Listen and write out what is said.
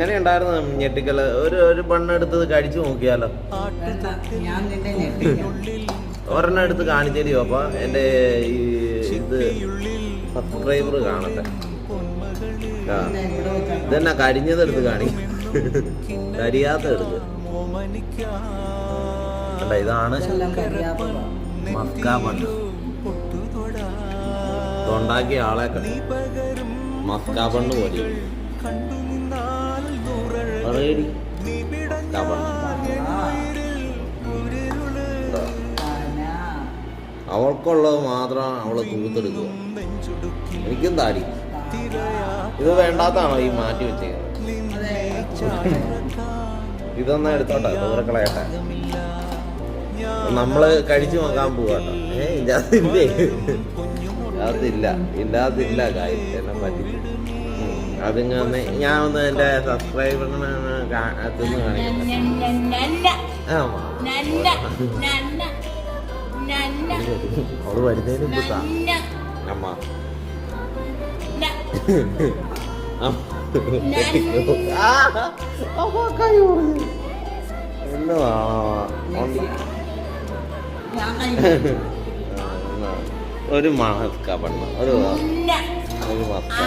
എങ്ങനെ ഉണ്ടായിരുന്നു ഞെട്ടിക്കല്? ഒരു ബണ്ണെടുത്തത് കഴിച്ചു നോക്കിയാലോ? ഒരെണ്ണം എടുത്ത് കാണിച്ചേരിയോ? അപ്പൊ എന്റെ ഇത് സബ്സ്ക്രൈബർ കാണട്ടെ. ഇതെന്നാ കരിഞ്ഞതെടുത്ത് കാണിക്കും, കരിയാത്ത എടുത്ത്. അല്ല, ഇതാണ് മസ്കാ ബണ്ണ്. ഉണ്ടാക്കിയ ആളെ മസ്കാ ബണ്ണ് പോലെ അവൾക്കുള്ളത് മാത്രം അവള് തൂത്തെടുക്കുക. എനിക്കും താടി. ഇത് വേണ്ടാത്താണോ ഈ മാറ്റി വെച്ചേക്കുന്നത്? ഇതൊന്നും എടുത്തോട്ടെ, ദൂരക്കളയട്ടെ. നമ്മള് കഴിച്ചു നോക്കാൻ പോവാട്ടോ. ഇല്ലാതില്ല കാര്യം എന്നെ പറ്റി. അതിങ്ങനെ ഞാൻ ഒന്ന് എന്റെ സബ്സ്ക്രൈബറിന് തിന്ന് കാണിക്കാം. അവള് വരുന്നതിന് മുമ്പാ അമ്മ ഒരു മസ്ക ബണ്ണ്, ഒരു മസ്ക.